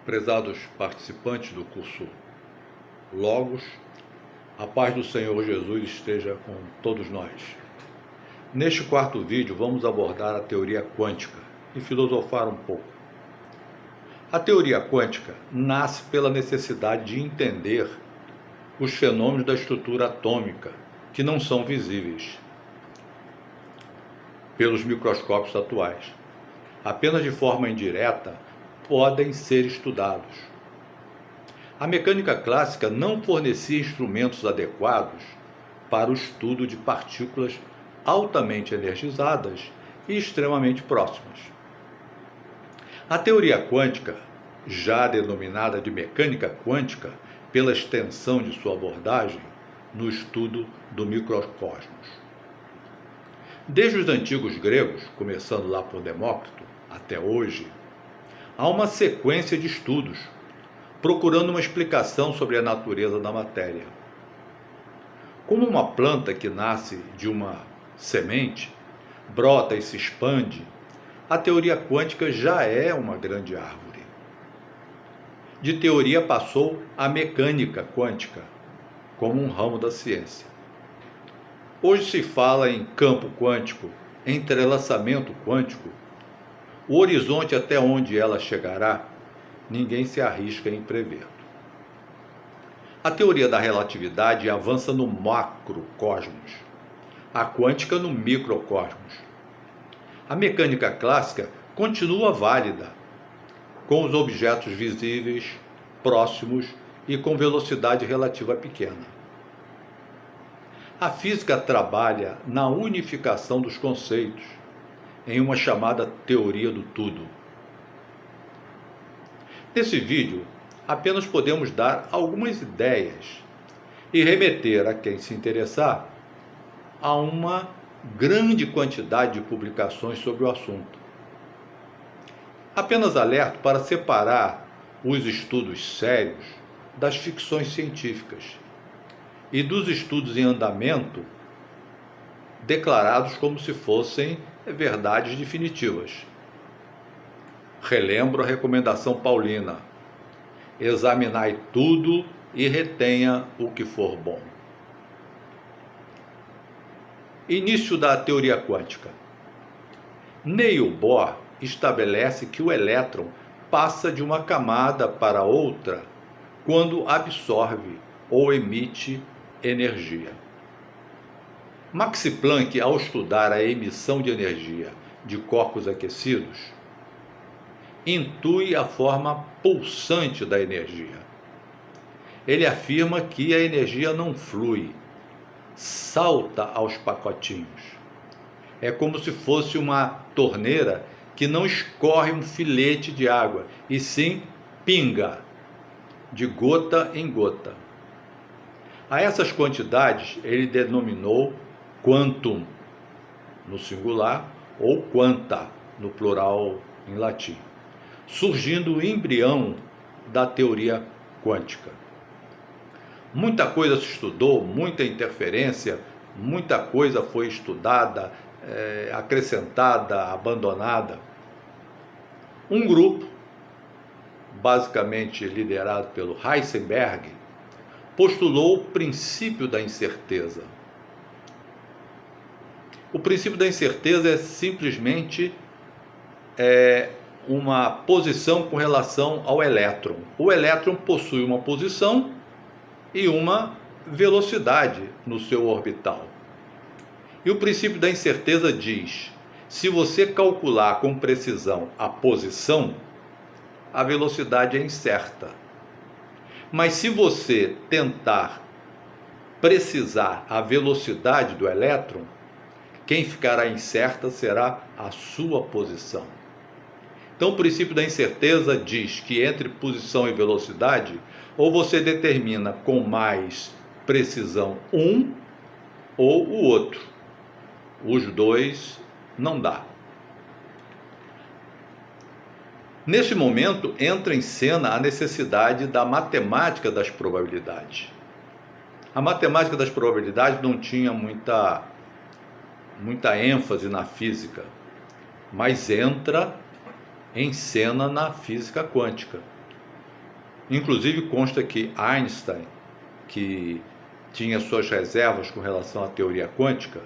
Prezados participantes do curso Logos, a paz do Senhor Jesus esteja com todos nós. Neste quarto vídeo vamos abordar a teoria quântica e filosofar um pouco. A teoria quântica nasce pela necessidade de entender os fenômenos da estrutura atômica que não são visíveis pelos microscópios atuais. Apenas de forma indireta podem ser estudados. A mecânica clássica não fornecia instrumentos adequados para o estudo de partículas altamente energizadas e extremamente próximas. A teoria quântica, já denominada de mecânica quântica pela extensão de sua abordagem no estudo do microcosmos. Desde os antigos gregos, começando lá por Demócrito, até hoje, há uma sequência de estudos procurando uma explicação sobre a natureza da matéria. Como uma planta que nasce de uma semente, brota e se expande, a teoria quântica já é uma grande árvore. De teoria passou à mecânica quântica, como um ramo da ciência. Hoje se fala em campo quântico, entrelaçamento quântico. O horizonte até onde ela chegará, ninguém se arrisca em prever. A teoria da relatividade avança no macrocosmos, a quântica no microcosmos. A mecânica clássica continua válida, com os objetos visíveis, próximos e com velocidade relativa pequena. A física trabalha na unificação dos conceitos, em uma chamada teoria do tudo. Nesse vídeo, apenas podemos dar algumas ideias e remeter a quem se interessar a uma grande quantidade de publicações sobre o assunto. Apenas alerto para separar os estudos sérios das ficções científicas e dos estudos em andamento declarados como se fossem verdades definitivas. Relembro a recomendação paulina: examinai tudo e retenha o que for bom. Início da teoria quântica. Niels Bohr estabelece que o elétron passa de uma camada para outra quando absorve ou emite energia. Max Planck, ao estudar a emissão de energia de corpos aquecidos, intui a forma pulsante da energia. Ele afirma que a energia não flui, salta aos pacotinhos. É como se fosse uma torneira que não escorre um filete de água, e sim pinga, de gota em gota. A essas quantidades ele denominou quantum, no singular, ou quanta, no plural em latim, surgindo o embrião da teoria quântica. Muita coisa se estudou, muita interferência, muita coisa foi estudada, acrescentada, abandonada. Um grupo, basicamente liderado pelo Heisenberg, postulou o princípio da incerteza. O princípio da incerteza é simplesmente uma posição com relação ao elétron. O elétron possui uma posição e uma velocidade no seu orbital. E o princípio da incerteza diz: se você calcular com precisão a posição, a velocidade é incerta. Mas se você tentar precisar a velocidade do elétron, quem ficará incerta será a sua posição. Então o princípio da incerteza diz que entre posição e velocidade, ou você determina com mais precisão um ou o outro. Os dois não dá. Nesse momento entra em cena a necessidade da matemática das probabilidades. A matemática das probabilidades não tinha muita ênfase na física, mas entra em cena na física quântica. Inclusive consta que Einstein, que tinha suas reservas com relação à teoria quântica,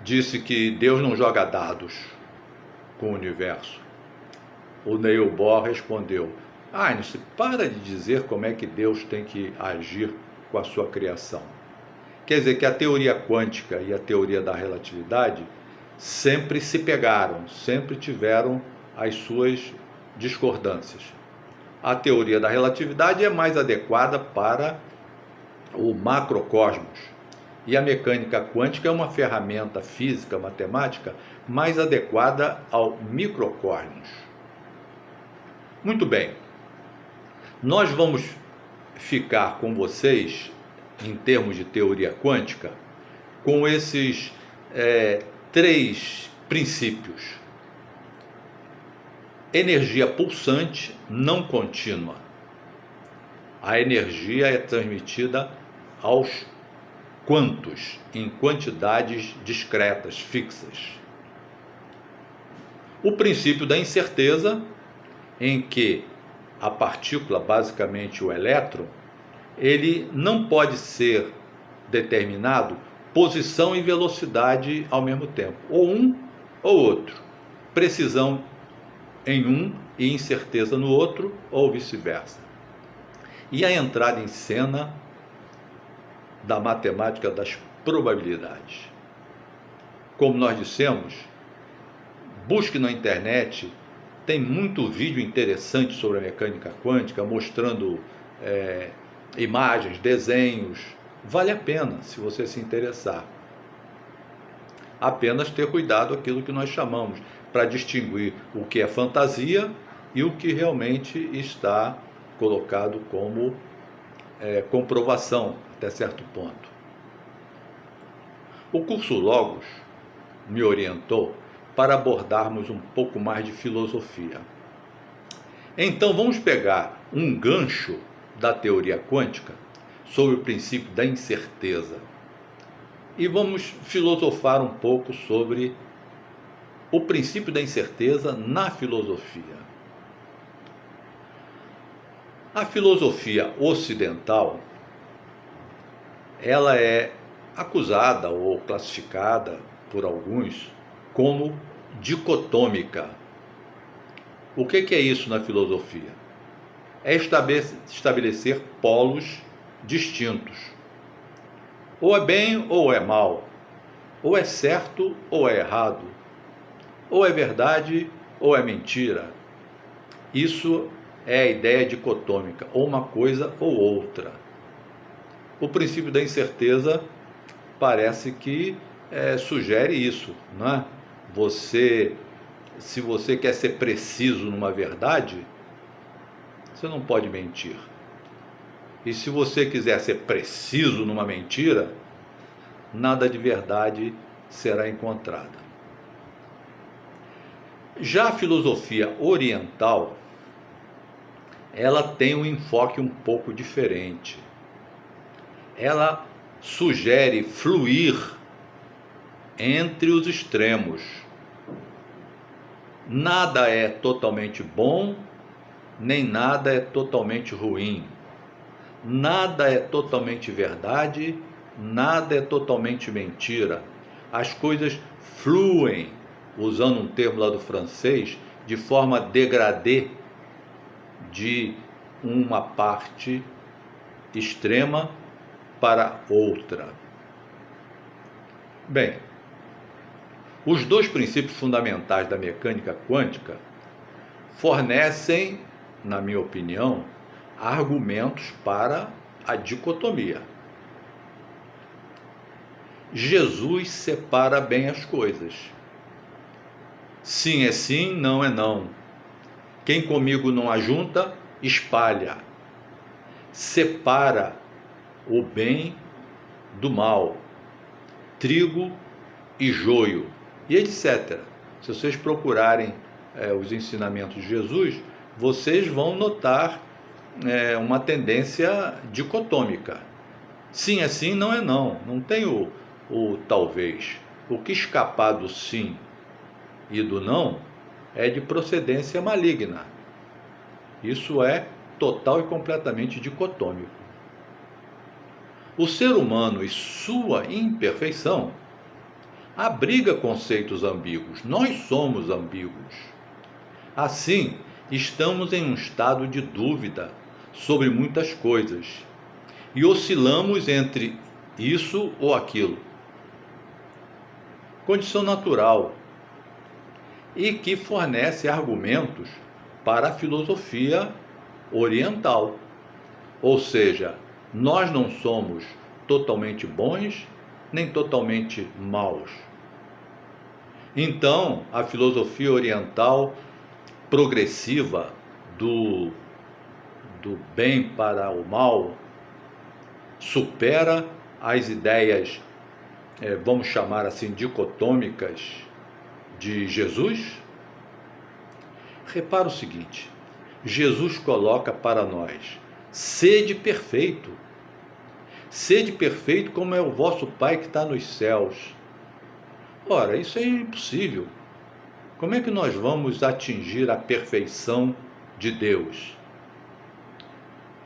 disse que Deus não joga dados com o universo. O Neil Bohr respondeu: Einstein, para de dizer como é que Deus tem que agir com a sua criação. Quer dizer que a teoria quântica e a teoria da relatividade sempre se pegaram, sempre tiveram as suas discordâncias. A teoria da relatividade é mais adequada para o macrocosmos, e a mecânica quântica é uma ferramenta física, matemática, mais adequada ao microcosmos. Muito bem, nós vamos ficar com vocês, em termos de teoria quântica, com esses 3 princípios. Energia pulsante não contínua. A energia é transmitida aos quantos, em quantidades discretas, fixas. O princípio da incerteza, em que a partícula, basicamente o elétron, ele não pode ser determinado posição e velocidade ao mesmo tempo, ou um ou outro, precisão em um e incerteza no outro, ou vice-versa. E a entrada em cena da matemática das probabilidades. Como nós dissemos, busque na internet, tem muito vídeo interessante sobre a mecânica quântica, mostrando imagens, desenhos. Vale a pena, se você se interessar. Apenas ter cuidado aquilo que nós chamamos, para distinguir o que é fantasia e o que realmente está colocado como comprovação, até certo ponto. O curso Logos me orientou para abordarmos um pouco mais de filosofia. Então vamos pegar um gancho da teoria quântica sobre o princípio da incerteza e vamos filosofar um pouco sobre o princípio da incerteza na filosofia. A filosofia ocidental, ela é acusada ou classificada por alguns como dicotômica. O que é isso na filosofia? É estabelecer polos distintos. Ou é bem ou é mal. Ou é certo ou é errado. Ou é verdade ou é mentira. Isso é a ideia dicotômica, ou uma coisa ou outra. O princípio da incerteza parece que sugere isso, não é? Se você quer ser preciso numa verdade, você não pode mentir. E se você quiser ser preciso numa mentira, nada de verdade será encontrada. Já a filosofia oriental, ela tem um enfoque um pouco diferente. Ela sugere fluir entre os extremos. Nada é totalmente bom, nem nada é totalmente ruim. Nada é totalmente verdade, nada é totalmente mentira. As coisas fluem, usando um termo lá do francês, de forma degradê, de uma parte extrema para outra. Bem, os 2 princípios fundamentais da mecânica quântica fornecem, na minha opinião, argumentos para a dicotomia. Jesus separa bem as coisas. Sim é sim, não é não. Quem comigo não ajunta, espalha. Separa o bem do mal, trigo e joio, e etc. Se vocês procurarem os ensinamentos de Jesus, vocês vão notar uma tendência dicotômica. Sim é sim, não é não. Não tem o talvez. O que escapar do sim e do não é de procedência maligna. Isso é total e completamente dicotômico. O ser humano e sua imperfeição abriga conceitos ambíguos. Nós somos ambíguos. Assim, estamos em um estado de dúvida sobre muitas coisas e oscilamos entre isso ou aquilo. Condição natural e que fornece argumentos para a filosofia oriental. Ou seja, nós não somos totalmente bons nem totalmente maus. Então, a filosofia oriental progressiva do bem para o mal supera as ideias, vamos chamar assim, dicotômicas de Jesus? Repara o seguinte, Jesus coloca para nós, sede perfeito. Sede perfeito como é o vosso Pai que está nos céus. Ora, isso é impossível. Como é que nós vamos atingir a perfeição de Deus?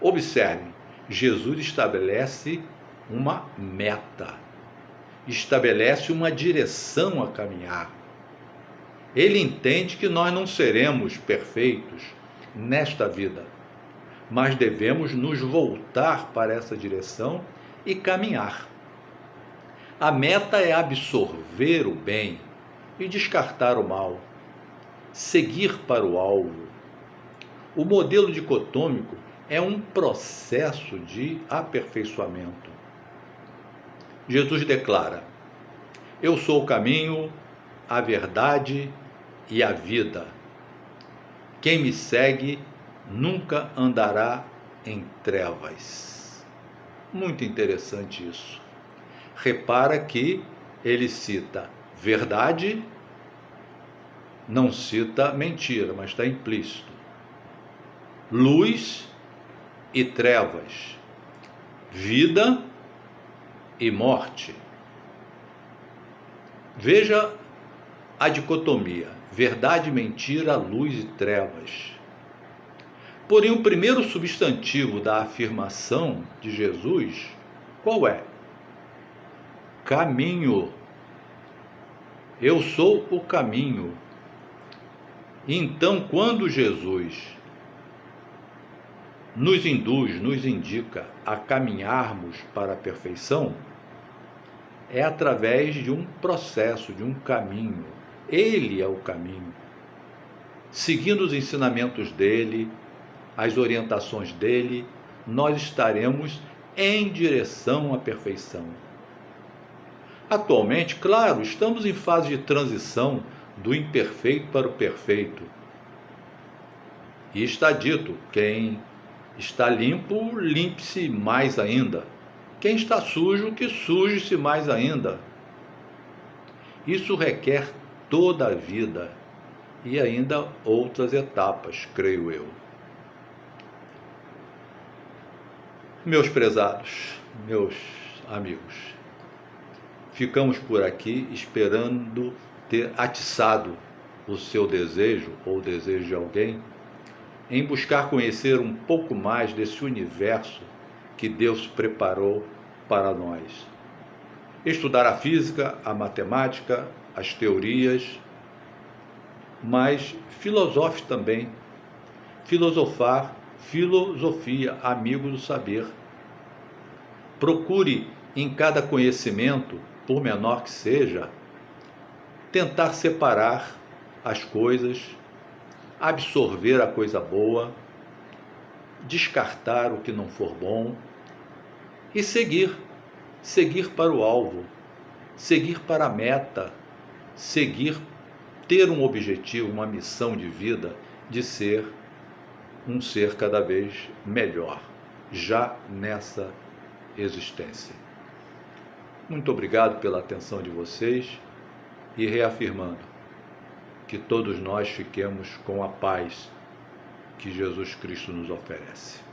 Observem, Jesus estabelece uma meta, estabelece uma direção a caminhar. Ele entende que nós não seremos perfeitos nesta vida, mas devemos nos voltar para essa direção e caminhar. A meta é absorver o bem e descartar o mal, seguir para o alvo. O modelo dicotômico é um processo de aperfeiçoamento. Jesus declara: eu sou o caminho, a verdade e a vida. Quem me segue nunca andará em trevas. Muito interessante isso. Repara que ele cita verdade, não cita mentira, mas está implícito. Luz e trevas, vida e morte. Veja a dicotomia, verdade, mentira, luz e trevas. Porém, o primeiro substantivo da afirmação de Jesus, qual é? Caminho. Eu sou o caminho. Então, quando Jesus nos induz, nos indica a caminharmos para a perfeição, é através de um processo, de um caminho. Ele é o caminho. Seguindo os ensinamentos dele, as orientações dele, nós estaremos em direção à perfeição. Atualmente, claro, estamos em fase de transição do imperfeito para o perfeito. E está dito, quem está limpo, limpe-se mais ainda. Quem está sujo, que suje-se mais ainda. Isso requer toda a vida e ainda outras etapas, creio eu. Meus prezados, meus amigos, ficamos por aqui esperando ter atiçado o seu desejo ou o desejo de alguém em buscar conhecer um pouco mais desse universo que Deus preparou para nós. Estudar a física, a matemática, as teorias, mas filosofe também. Filosofar, filosofia, amigo do saber. Procure em cada conhecimento, por menor que seja, tentar separar as coisas, absorver a coisa boa, descartar o que não for bom e seguir para o alvo, seguir para a meta, ter um objetivo, uma missão de vida de ser um ser cada vez melhor, já nessa existência. Muito obrigado pela atenção de vocês e reafirmando que todos nós fiquemos com a paz que Jesus Cristo nos oferece.